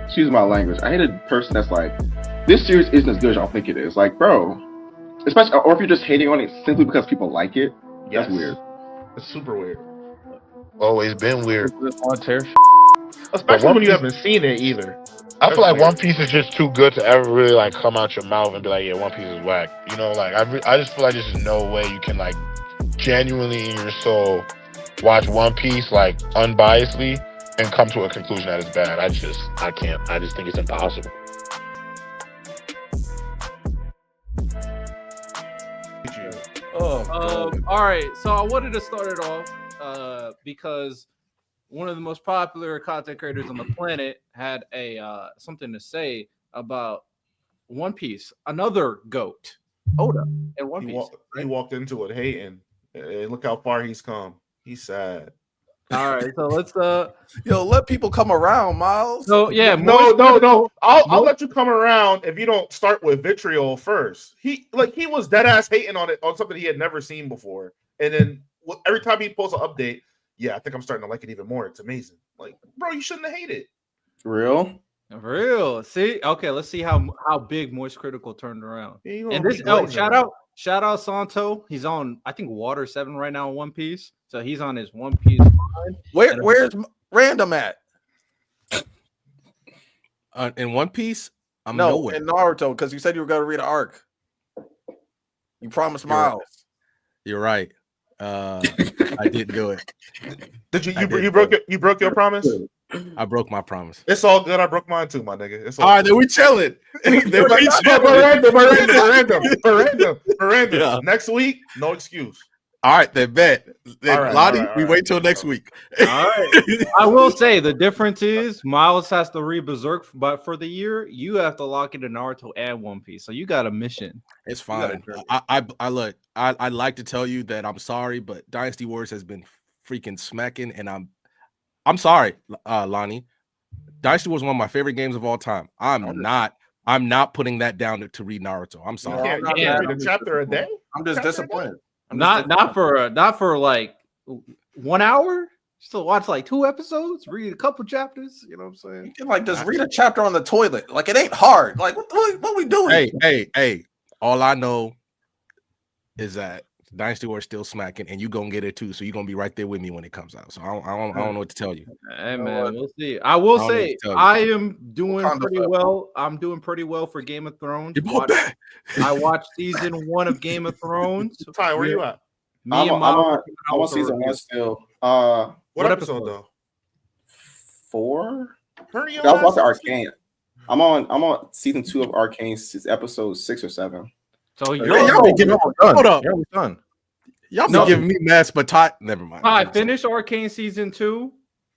excuse my language. I hate a person that's like, this series isn't as good as y'all think it is. Like, bro, especially, or if you're just hating on it simply because people like it, that's weird. It's super weird. Always been weird. Especially when you haven't seen it either. I feel like One Piece is just too good to ever really like come out your mouth and be like, yeah, One Piece is whack. You know, like I just feel like there's just no way you can like genuinely in your soul watch One Piece like unbiasedly and come to a conclusion that it's bad. I can't. I just think it's impossible. All right, so I wanted to start it off because one of the most popular content creators on the planet had a something to say about One Piece. Another GOAT, Oda, and One Piece. He walked into it hating. Hey, look how far he's come. He's sad. All right, so let's let people come around, Miles. So yeah, no. I'll let you come around if you don't start with Vitriol first. He was dead ass hating on it on something he had never seen before, and then every time he posts an update, yeah, I think I'm starting to like it even more. It's amazing. Like, bro, you shouldn't have hated. Real. See, okay, let's see how big Moist Critical turned around. Yeah, and this shout out Santo. He's on I think Water 7 right now in One Piece, so he's on his One Piece line. Where's Random at? In One Piece, I'm no nowhere. In Naruto, because you said you were going to read an arc. You promised Miles. You're right. I didn't do it. Did you broke your promise? I broke my promise. It's all good. I broke mine too, my nigga. It's all right, then we chilling. Random. Yeah. Next week, no excuse. All right, then bet. Then Lottie, we wait till next week. All right. I will say the difference is Miles has to read Berserk, but for the year, you have to lock into Naruto and One Piece. So you got a mission. It's fine. I look. I'd like to tell you that I'm sorry, but Dynasty Wars has been freaking smacking, and I'm sorry, Lonnie. Dynasty was one of my favorite games of all time. I'm not putting that down to read Naruto. I'm sorry. You can't read a chapter a day. I'm just disappointed. Not for like 1 hour. Still watch like 2 episodes, read a couple chapters. You know what I'm saying? You can like just read a chapter on the toilet. Like it ain't hard. Like what we doing? Hey. All I know is that Dynasty Wars still smacking, and you gonna get it too. So you're gonna be right there with me when it comes out. So I don't know what to tell you. Hey man, we'll see. I will say I am doing pretty well. I'm doing pretty well for Game of Thrones. I watched season 1 of Game of Thrones. Ty, where you at? I'm on season 1 still. What episode though? 4. I was watching Arcane. I'm on season 2 of Arcane. It's episode 6 or 7. So y'all be giving hold up. Y'all be giving me mess, but Todd, never mind. I finished Arcane season 2,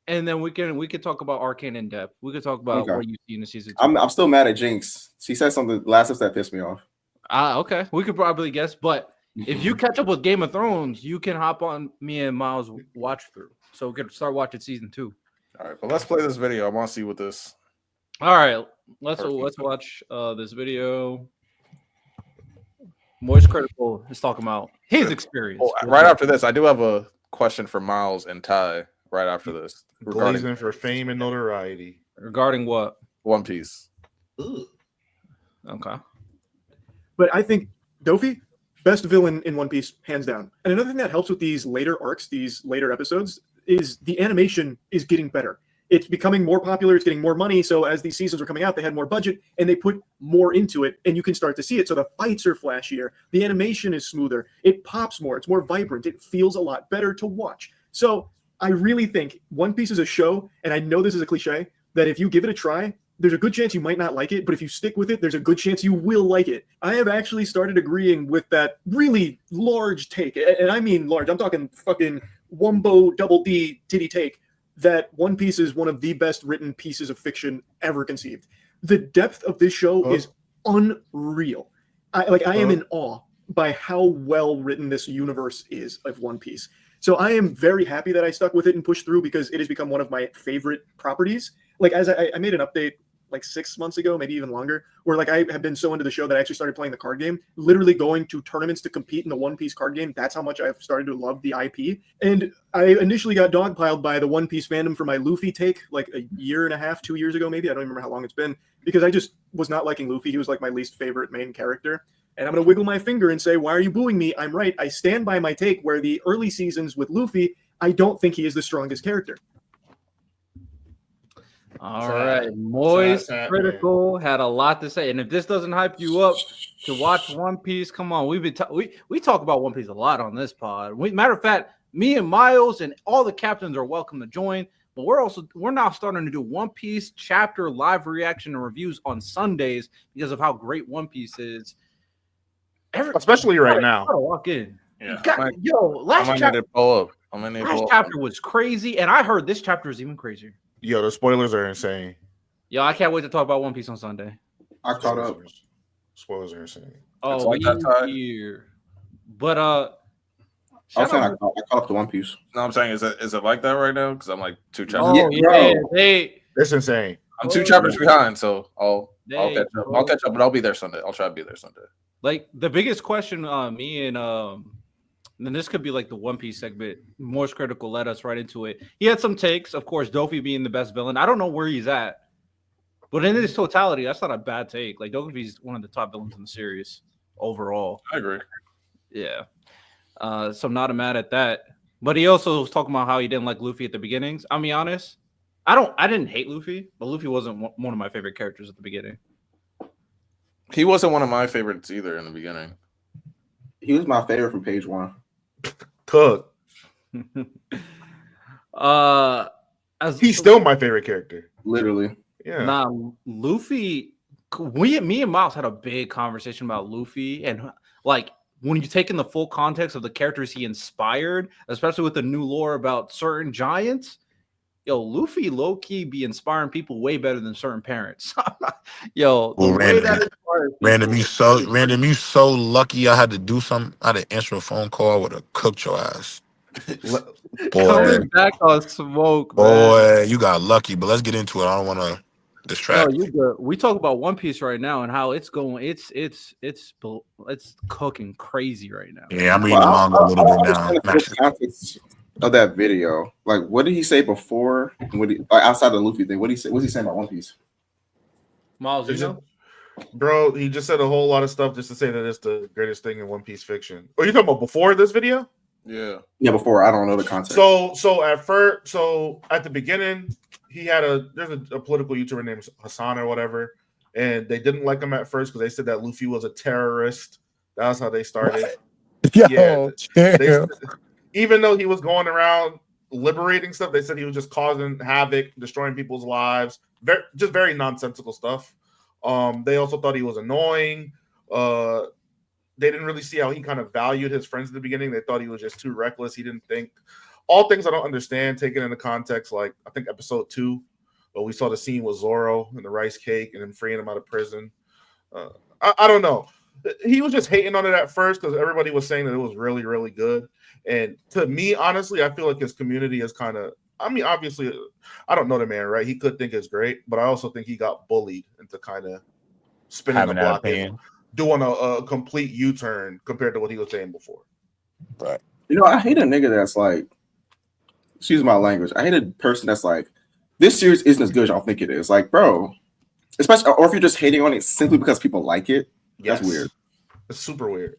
and then we can talk about Arcane in depth. We could talk about what you see in the season 2. I'm still mad at Jinx. She said something last episode that pissed me off. Okay. We could probably guess, but if you catch up with Game of Thrones, you can hop on me and Miles watch through. So we could start watching season 2. All right, well, let's play this video. I want to see what this. All right, let's watch this video. Moist Critical is talking about his experience. Right after this, I do have a question for Miles and Ty. Right after this, regarding for fame and notoriety. Regarding what? One Piece. Ooh. Okay. But I think Dofi, best villain in One Piece, hands down. And another thing that helps with these later arcs, these later episodes, is the animation is getting better. It's becoming more popular. It's getting more money. So as these seasons were coming out, they had more budget and they put more into it, and you can start to see it. So the fights are flashier. The animation is smoother. It pops more. It's more vibrant. It feels a lot better to watch. So I really think One Piece is a show, and I know this is a cliche, that if you give it a try, there's a good chance you might not like it, but if you stick with it, there's a good chance you will like it. I have actually started agreeing with that really large take, and I mean large. I'm talking fucking Wumbo double D titty take, that One Piece is one of the best written pieces of fiction ever conceived. The depth of this show is unreal. I am in awe by how well written this universe is of One Piece. So I am very happy that I stuck with it and pushed through, because it has become one of my favorite properties. Like, as I made an update like 6 months ago, maybe even longer, where like I have been so into the show that I actually started playing the card game, literally going to tournaments to compete in the One Piece card game. That's how much I've started to love the IP. And I initially got dogpiled by the One Piece fandom for my Luffy take like a year and a half, 2 years ago, maybe. I don't remember how long it's been, because I just was not liking Luffy. He was like my least favorite main character. And I'm going to wiggle my finger and say, why are you booing me? I'm right. I stand by my take where the early seasons with Luffy, I don't think he is the strongest character. All right. Moist Critical had a lot to say. And if this doesn't hype you up to watch One Piece, come on. We talk about One Piece a lot on this pod. Matter of fact, me and Miles and all the captains are welcome to join. But we're now starting to do One Piece chapter live reaction and reviews on Sundays because of how great One Piece is. Especially right now. Gotta walk in. Yeah. Last chapter was crazy, and I heard this chapter is even crazier. Yo, the spoilers are insane. Yo, I can't wait to talk about One Piece on Sunday. I caught up. Spoilers are insane. Oh, like that here. But I caught up to One Piece. No, I'm saying, is it like that right now? Because I'm like 2 chapters. Oh yeah, it's insane. I'm 2 chapters behind, so I'll catch up. I'll catch up, but I'll be there Sunday. I'll try to be there Sunday. Like the biggest question, me and this could be like the One Piece segment. Moist Critical led us right into it. He had some takes, of course. Dofi being the best villain. I don't know where he's at, but in its totality, that's not a bad take. Like Dofi's one of the top villains in the series overall. I agree. Yeah. So I'm not mad at that. But he also was talking about how he didn't like Luffy at the beginnings. I'll be honest. I didn't hate Luffy, but Luffy wasn't one of my favorite characters at the beginning. He wasn't one of my favorites either in the beginning. He was my favorite from page 1. Cook. He's still my favorite character. Literally. Yeah. Nah, Luffy. Me and Miles had a big conversation about Luffy, and like when you take in the full context of the characters he inspired, especially with the new lore about certain giants. Yo, Luffy low-key be inspiring people way better than certain parents. Yo, Random, you so lucky I had to do something. I had to answer a phone call. I would have cooked your ass. Boy, coming back on smoke, boy, man. you got lucky. But let's get into it. I don't want to distract. No, you good. We talk about One Piece right now and how it's going. It's cooking crazy right now. Yeah, I'm reading the manga a little bit now. The context of that video, like, what did he say before? Outside the Luffy thing, what did he say? What's he saying about One Piece? Miles, you know? Bro, he just said a whole lot of stuff just to say that it's the greatest thing in One Piece fiction. Oh, you talking about before this video? Yeah, before. I don't know the context. So at the beginning, there's a political YouTuber named Hassan or whatever, and they didn't like him at first because they said that Luffy was a terrorist. That's how they started. Even though he was going around liberating stuff, they said he was just causing havoc, destroying people's lives, very nonsensical stuff. They also thought he was annoying. They didn't really see how he kind of valued his friends at the beginning. They thought he was just too reckless. He didn't think. All things I don't understand, taken into context, like I think episode 2, where we saw the scene with Zoro and the rice cake and him freeing him out of prison. I don't know. He was just hating on it at first because everybody was saying that it was really, really good. And to me, honestly, I feel like his community is kind of, I mean, obviously, I don't know the man, right? He could think it's great, but I also think he got bullied into kind of spinning the block and doing a complete U-turn compared to what he was saying before. Right. I hate a nigga that's like, excuse my language, I hate a person that's like, this series isn't as good as y'all think it is. Like, bro, especially, or if you're just hating on it simply because people like it, that's weird. It's super weird.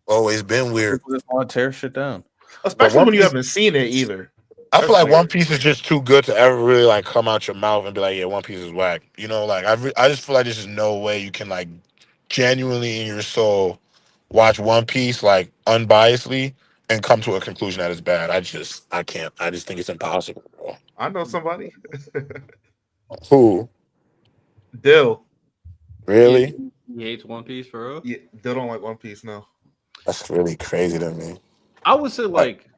Always been weird. People just want to tear shit down, especially when you haven't seen it either. I feel like One Piece is just too good to ever really like come out your mouth and be like, yeah, One Piece is whack. Like I just feel like there's just no way you can like genuinely in your soul watch One Piece like unbiasedly and come to a conclusion that it's bad. I can't. I just think it's impossible, bro. I know somebody. Who? Dill. Really? He hates One Piece for real? Yeah, Dill don't like One Piece, no. That's really crazy to me. I would say like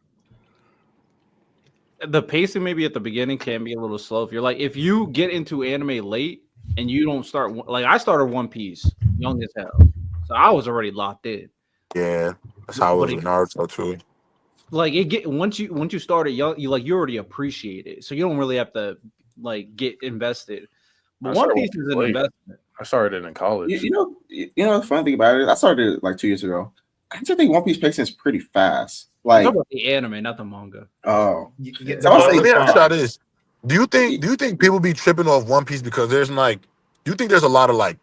the pacing maybe at the beginning can be a little slow. If you get into anime late and you don't start, like I started One Piece young as hell, so I was already locked in. Yeah, that's how it was with Naruto too. Like once you start it young, you already appreciate it, so you don't really have to like get invested. But I One started Piece watching is an late. investment. I started it in college. You know the funny thing about it, I started it like 2 years ago. I actually think One Piece pacing is pretty fast. I'm Like, talking about the anime, not the manga. oh, The So I'll say- Let me ask y'all fine. this: Do you think people be tripping off One Piece because there's like? Do you think there's a lot of like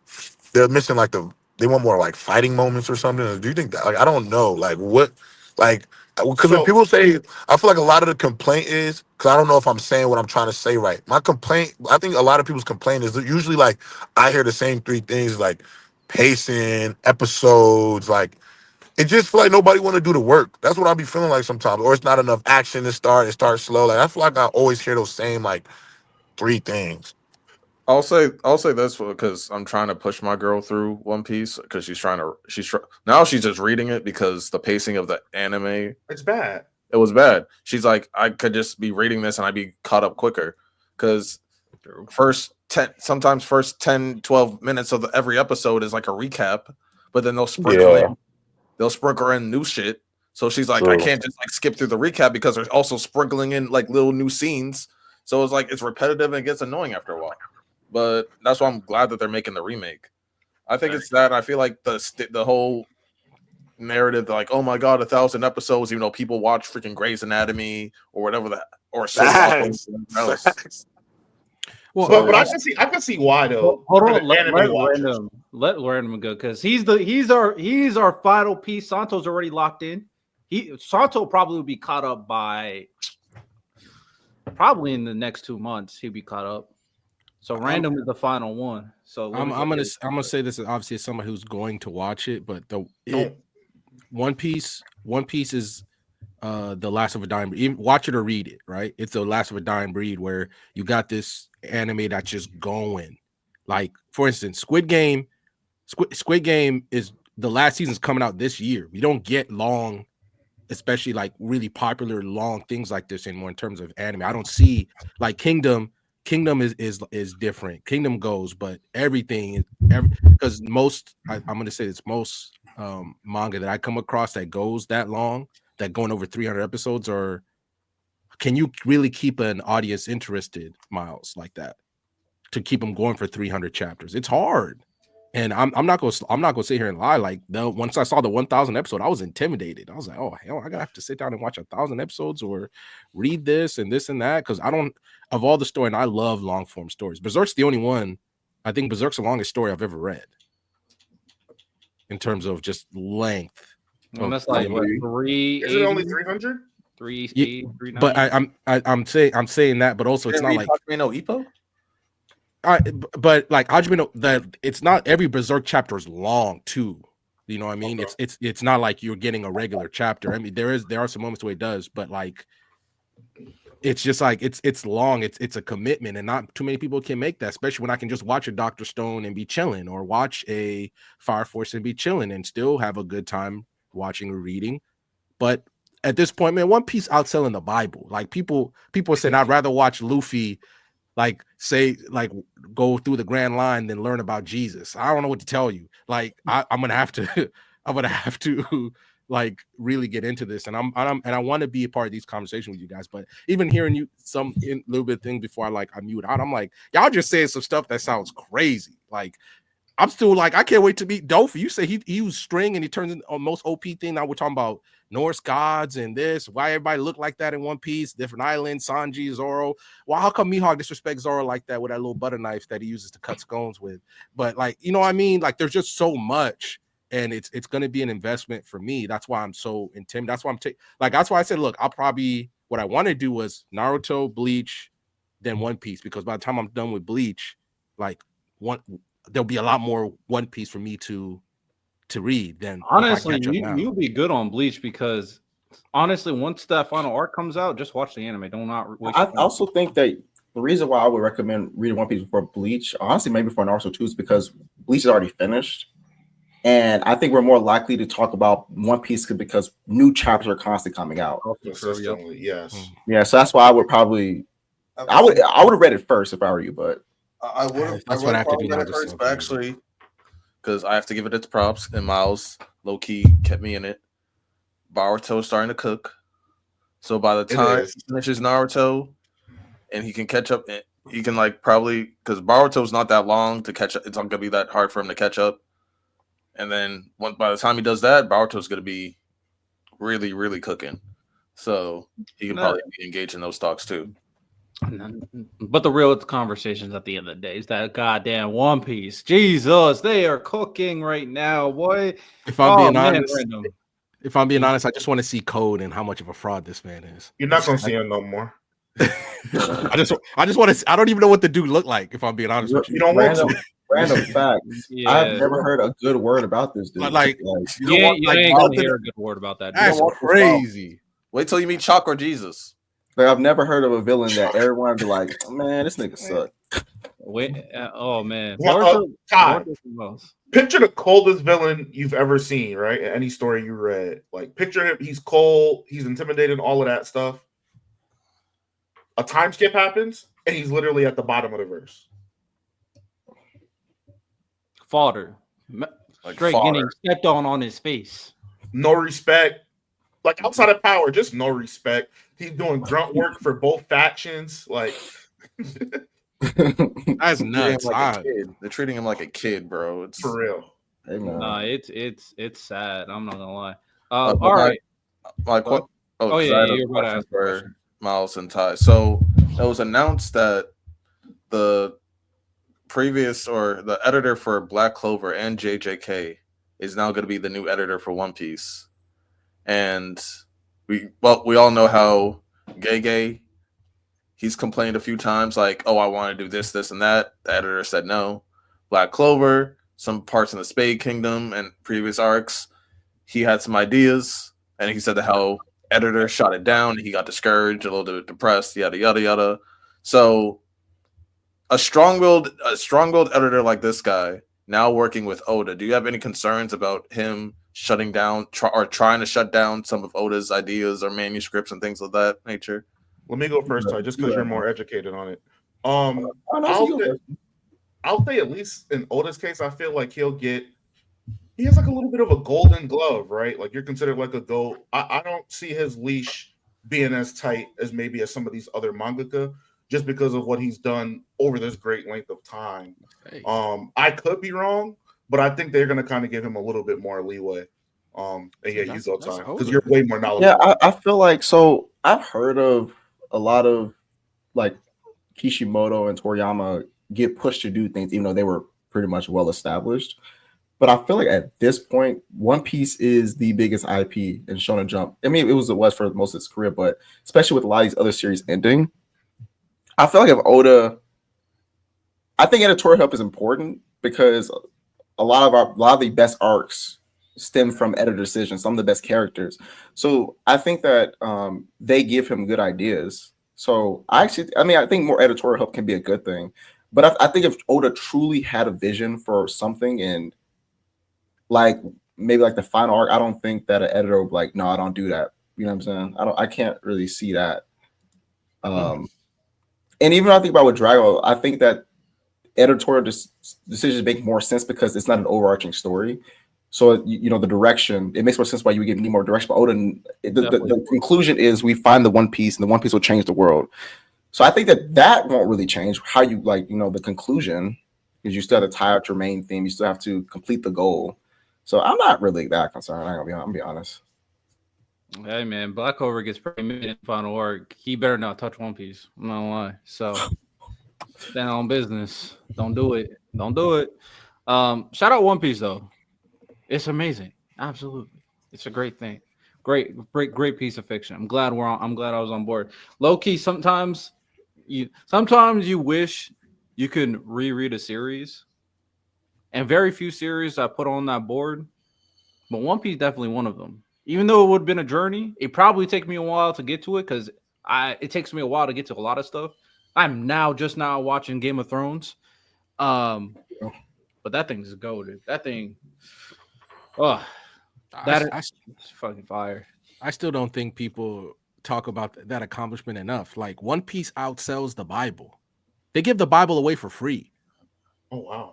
they're missing like they want more like fighting moments or something? Or do you think that like I don't know like what like because when So- people say I feel like a lot of the complaint is because I don't know if I'm saying what I'm trying to say right. My complaint, I think a lot of people's complaint is usually like I hear the same three things like pacing, episodes, like it just feel like nobody want to do the work. That's what I be feeling like sometimes. Or it's not enough action to start. It starts slow. Like I feel like I always hear those same like three things. I'll say this because I'm trying to push my girl through One Piece because now she's just reading it because the pacing of the anime It's bad. it was bad. She's like I could just be reading this and I'd be caught up quicker because first 10 12 minutes of every episode is like a recap, but then they'll sprinkle in new shit. So she's like, I True. can't just like skip through the recap because they're also sprinkling in like little new scenes. So it's like it's repetitive and it gets annoying after a while. But that's why I'm glad that they're making the remake. I think it's that I feel like the whole narrative, like, oh my god, 1,000 episodes, even though people watch freaking Grey's Anatomy or whatever or Facts. else. Facts. Well, But I can see why though. Hold for on, the let anime watchers. Random go because he's our final piece. Santo's already locked in. Santo probably will be caught up by probably in the next 2 months. He'll be caught up. So Random is the final one. So I'm gonna say this is obviously as somebody who's going to watch it, but One Piece is the last of a dying breed. Even watch it or read it, right? It's the last of a dying breed where you got this anime that's just going. Like, for instance, Squid Game is the last season's coming out this year. We don't get long, especially like really popular long things like this anymore in terms of anime. I don't see like Kingdom is different. Kingdom goes, but everything because I'm gonna say it's most manga that I come across that goes that long, that going over 300 episodes, or can you really keep an audience interested, Miles, like that, to keep them going for 300 chapters? It's hard. And I'm not gonna sit here and lie. Like once I saw the 1,000 episode, I was intimidated. I was like, oh hell, I gotta have to sit down and watch 1,000 episodes or read this and that because I don't of all the story, and I love long form stories. Berserk's the only one. I think Berserk's the longest story I've ever read in terms of just length. And that's like what, 380? Is it only 300? 380, But I'm saying that, but also it's not like no Ippo. But like Hajime that it's not every Berserk chapter is long too. You know what I mean? Okay. It's not like you're getting a regular chapter. I mean, there are some moments where it does, but like it's just like it's long. It's a commitment, and not too many people can make that. Especially when I can just watch a Dr. Stone and be chilling, or watch a Fire Force and be chilling, and still have a good time watching or reading. But at this point, man, One Piece outselling the Bible. Like people saying I'd rather watch Luffy like say like go through the Grand Line than learn about Jesus. I don't know what to tell you. Like I'm gonna have to like really get into this, and I want to be a part of these conversations with you guys. But even hearing you little bit of thing before I mute out, I'm like, y'all just saying some stuff that sounds crazy. Like I'm still like, I can't wait to meet Dofi. You say he used string and he turns into most OP thing. Now we're talking about Norse gods and this. Why everybody look like that in One Piece? Different islands, Sanji, Zoro. Well, how come Mihawk disrespects Zoro like that with that little butter knife that he uses to cut scones with? But like, you know what I mean? Like, there's just so much, and it's going to be an investment for me. That's why I'm so intimidated. That's why that's why I said, look, what I want to do was Naruto, Bleach, then One Piece, because by the time I'm done with Bleach, like there'll be a lot more One Piece for me to read than honestly. You'll be good on Bleach because honestly, once that final arc comes out, just watch the anime. Don't not waste. I also think that the reason why I would recommend reading One Piece before Bleach, honestly, maybe before Naruto too, is because Bleach is already finished, and I think we're more likely to talk about One Piece because new chapters are constantly coming out. Consistently, yes. Yeah, so that's why I would have read it first if I were you, but I would have. That's what I have to do now. First, but actually, because I have to give it its props, and Miles low key kept me in it. Boruto's starting to cook, so by the time he finishes Naruto, and he can catch up, he can like probably because Boruto's not that long to catch up. It's not gonna be that hard for him to catch up. And then by the time he does that, Boruto's gonna be really, really cooking. So he can probably be engaged in those talks too. But the real conversations at the end of the day is that goddamn One Piece. Jesus, they are cooking right now, boy. If I'm being honest, random. if I'm being honest, I just want to see Code and how much of a fraud this man is. You're not gonna see him no more. I just want to. I don't even know what the dude looked like. If I'm being honest with you, You don't want to. Random fact. Yeah. I've never heard a good word about this dude. Like you ain't gonna hear a good word about that. That's crazy. Wait till you meet Chakra Jesus. Like, I've never heard of a villain that everyone would be like, man, this nigga suck. Wait, oh man. Todd, picture the coldest villain you've ever seen, right? In any story you read. Like, picture him, he's cold, he's intimidated, all of that stuff. A time skip happens, and he's literally at the bottom of the verse. Fodder. Straight getting stepped on his face. No respect. Like, outside of power, just no respect. He's doing grunt work for both factions. Like, that's nuts. They're treating him like a kid, bro. It's for real. Hey, nah, it's sad. I'm not gonna lie. All right. You're about to ask for Miles and Ty. So it was announced that the previous or the editor for Black Clover and JJK is now going to be the new editor for One Piece. And we all know how Gege, he's complained a few times like, oh, I want to do this, this, and that. The editor said no. Black Clover, some parts in the Spade Kingdom and previous arcs, he had some ideas, and he said the hell editor shot it down. He got discouraged, a little bit depressed, yada yada yada. So a strong-willed editor like this guy now working with Oda, do you have any concerns about him shutting down or trying to shut down some of Oda's ideas or manuscripts and things of that nature? Let me go first, Ty, just because you're more educated on it. I'll say at least in Oda's case, I feel like he has like a little bit of a golden glove, right? Like, you're considered like a GOAT. I don't see his leash being as tight as maybe as some of these other mangaka, just because of what he's done over this great length of time. Hey. I could be wrong, but I think they're going to kind of give him a little bit more leeway. And yeah, you go, Ty, because you're way more knowledgeable. Yeah, I feel like, so I've heard of a lot of like Kishimoto and Toriyama get pushed to do things, even though they were pretty much well established. But I feel like at this point, One Piece is the biggest IP in Shonen Jump. I mean, it was for most of its career, but especially with a lot of these other series ending, I feel like if Oda, I think editorial help is important because a lot of the best arcs stem from editor decisions, some of the best characters. So I think that they give him good ideas. So I think more editorial help can be a good thing. But I think if Oda truly had a vision for something and like maybe like the final arc, I don't think that an editor would be like, no, I don't do that. You know what I'm saying? I can't really see that. And even when I think about with Dragon, I think that editorial decisions make more sense because it's not an overarching story. So, the direction, it makes more sense why you would need more direction. But Oda, the conclusion is we find the One Piece and the One Piece will change the world. So I think that won't really change how you the conclusion, because you still have to tie out your main theme. You still have to complete the goal. So I'm not really that concerned. I'm gonna be honest. Hey man, Black Clover gets pretty mid in final arc. He better not touch One Piece. I'm not gonna lie. So stand on business. Don't do it. Don't do it. Shout out One Piece though. It's amazing. Absolutely. It's a great thing. Great piece of fiction. I'm glad I was on board. Low key, sometimes you wish you could reread a series. And very few series I put on that board, but One Piece definitely one of them. Even though it would have been a journey, it probably take me a while to get to it because it takes me a while to get to a lot of stuff. I'm just now watching Game of Thrones. But that thing is goated. That thing, that's fucking fire. I still don't think people talk about that accomplishment enough. Like, One Piece outsells the Bible. They give the Bible away for free. Oh wow.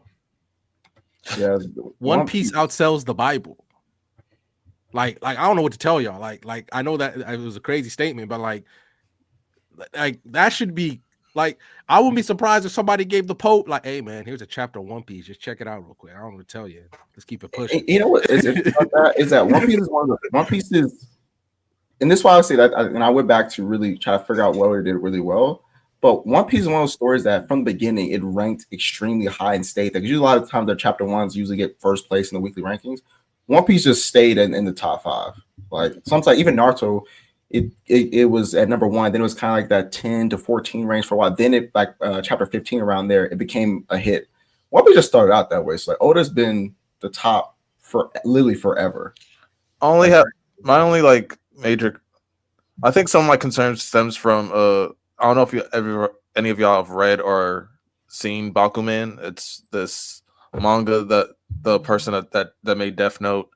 Yeah, One Piece outsells the Bible. Like I don't know what to tell y'all. Like I know that it was a crazy statement, but like that should be Like, I wouldn't be surprised if somebody gave the Pope, like, hey man, here's a chapter of One Piece. Just check it out real quick. I don't want to tell you. Let's keep it pushing. You know what is interesting about that is that One Piece is One Piece is, and this is why I say that. And I went back to really try to figure out what it did really well. But One Piece is one of those stories that from the beginning it ranked extremely high and stayed there. Because usually a lot of times the chapter ones usually get first place in the weekly rankings. One Piece just stayed in the top 5. Like sometimes even Naruto, it was at number 1. Then it was kind of like that 10 to 14 range for a while. Then it like chapter 15 around there, it became a hit. One Piece just started out that way. So like Oda's been the top for literally forever. My only like major, I think some of my concerns stems from I don't know if any of y'all have read or seen Bakuman. It's this manga that the person that made Death Note,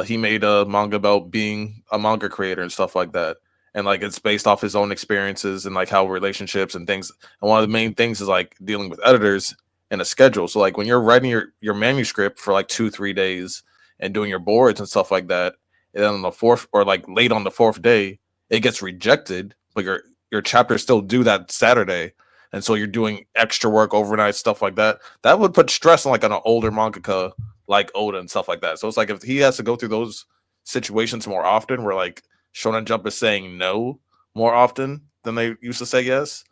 he made a manga about being a manga creator and stuff like that. And like it's based off his own experiences and like how relationships and things. And one of the main things is like dealing with editors and a schedule. So like when you're writing your manuscript for like 2-3 days and doing your boards and stuff like that, and then on the 4th or like late on the 4th day, it gets rejected, but your chapters still due that Saturday. And so you're doing extra work overnight, stuff like that. That would put stress on like an older mangaka like Oda and stuff like that. So it's like if he has to go through those situations more often, where like Shonen Jump is saying no more often than they used to say yes.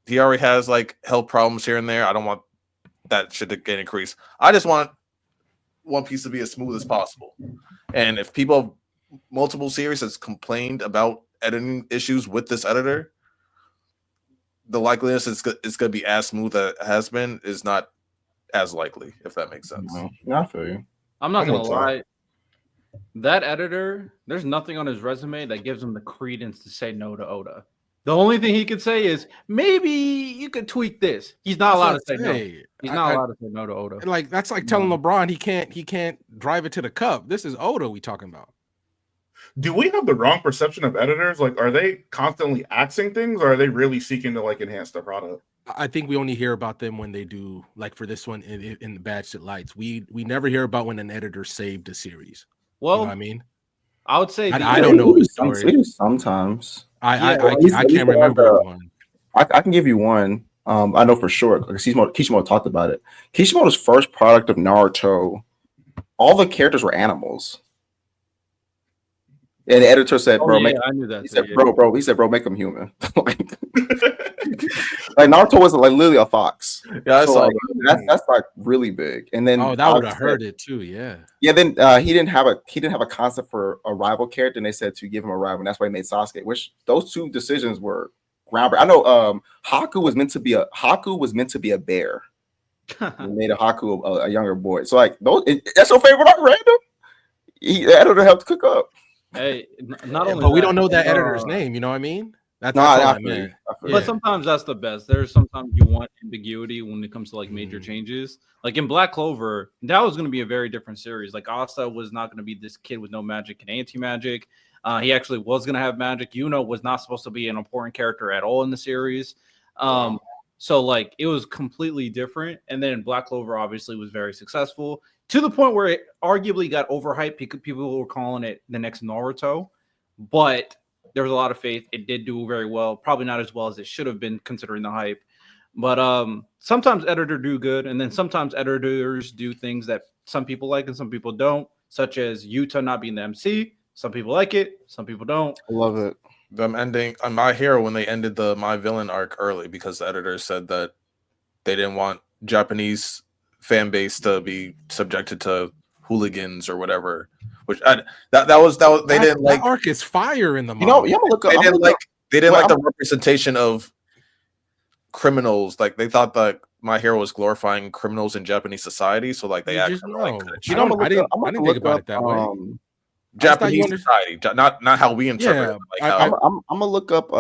He already has like health problems here and there. I don't want that shit to get increased. I just want One Piece to be as smooth as possible. And if people have multiple series has complained about editing issues with this editor, the likeliness it's going to be as smooth as it has been is not as likely, if that makes sense. No, I feel you. I'm not gonna lie. That editor, there's nothing on his resume that gives him the credence to say no to Oda. The only thing he could say is maybe you could tweak this. He's not allowed to say no. He's not allowed to say no to Oda. Like that's like telling LeBron he can't drive it to the cup. This is Oda we talking about. Do we have the wrong perception of editors? Like, are they constantly axing things, or are they really seeking to like enhance the product? I think we only hear about them when they do, like for this one in the Bad Shit Lights. We never hear about when an editor saved a series. Well, you know what I mean, I would say I don't know the story. Sometimes I can't remember one. I can give you one. I know for sure because Kishimoto talked about it. Kishimoto's first product of Naruto, all the characters were animals. And the editor said, "Bro, I knew that." He said, "Bro, make them human." like Naruto was like literally a fox. Yeah, so, that's like really big. And then that would have hurt it too. Yeah. Then he didn't have a concept for a rival character, and they said to give him a rival, and that's why he made Sasuke. Which those two decisions were groundbreaking. I know Haku was meant to be a bear. He made a Haku a younger boy. So like that's your favorite art, random. The editor helped cook up. Hey, not only but we don't know that editor's name. You know what I mean? That's all I meant. But sometimes that's the best. There's sometimes you want ambiguity when it comes to like major changes. Like in Black Clover, that was going to be a very different series. Like Asta was not going to be this kid with no magic and anti-magic. He actually was going to have magic. Yuno was not supposed to be an important character at all in the series. So like it was completely different. And then Black Clover obviously was very successful to the point where it arguably got overhyped because people were calling it the next Naruto. But there was a lot of faith. It did do very well. Probably not as well as it should have been considering the hype. But sometimes editors do good. And then sometimes editors do things that some people like and some people don't, such as Yuta not being the MC. Some people like it. Some people don't. I love it. Them ending on My Hero when they ended the My Villain arc early because the editors said that they didn't want Japanese fan base to be subjected to hooligans or whatever. Which that was they didn't like. That arc is fire in the manga. You know, I'm gonna look up. They didn't like the representation of criminals. Like they thought that My Hero was glorifying criminals in Japanese society. So like they actually I didn't think about it that way. Japanese society, not how we interpret it. Like I'm gonna look up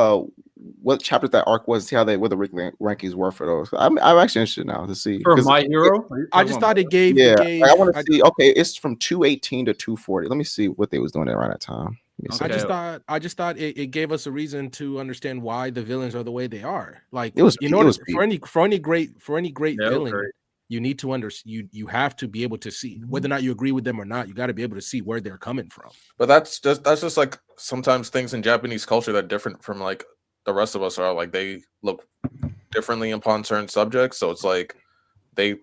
what chapters that arc was, see what the rankings were for those. I'm actually interested now to see. For My Hero, I just thought it gave. I want to see. Okay, it's from 218 to 240. Let me see what they was doing around that time. I just thought it gave us a reason to understand why the villains are the way they are. Like it was, for any great villain, you need to you have to be able to see whether or not you agree with them or not. You got to be able to see where they're coming from. But that's just like sometimes things in Japanese culture that are different from like the rest of us are. Like they look differently upon certain subjects, so it's like they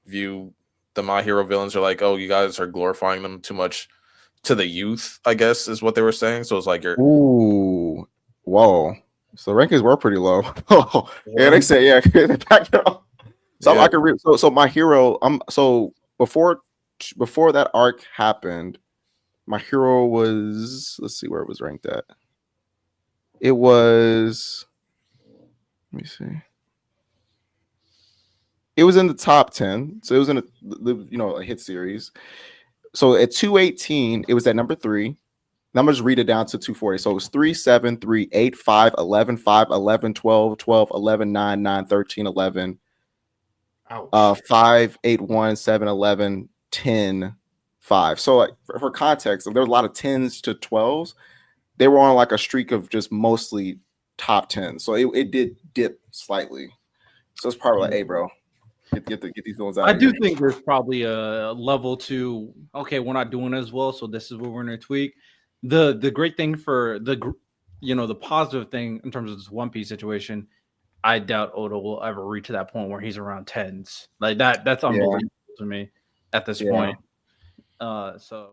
view the My Hero villains are like, oh, you guys are glorifying them too much to the youth, I guess is what they were saying. So it's like you're Ooh, whoa. So the rankings were pretty low. Oh, yeah, they say yeah. Back it up. So Yeah. I can read. So My Hero. So before that arc happened, My Hero was. Let's see where it was ranked at. It was. Let me see. It was in the top 10. So it was in a hit series. So at 218, it was at number 3. Now I'm gonna just read it down to 240. So it was 3, 7, 3, 8, 5, 11, 5, 11, 12, 12, 11, 9, 9, 13, 11. Ouch. 5, 8, 1, 7, 11, 10, 5. So like for context, there was a lot of 10s to 12s. They were on like a streak of just mostly top 10. So it did dip slightly. So it's probably like, hey, bro, get these ones out. I of do here. think there's probably a level to, okay, we're not doing as well, so this is what we're going to tweak. The great thing for the positive thing in terms of this One Piece situation, I doubt Oda will ever reach to that point where he's around 10s like that. That's unbelievable to me at this point. So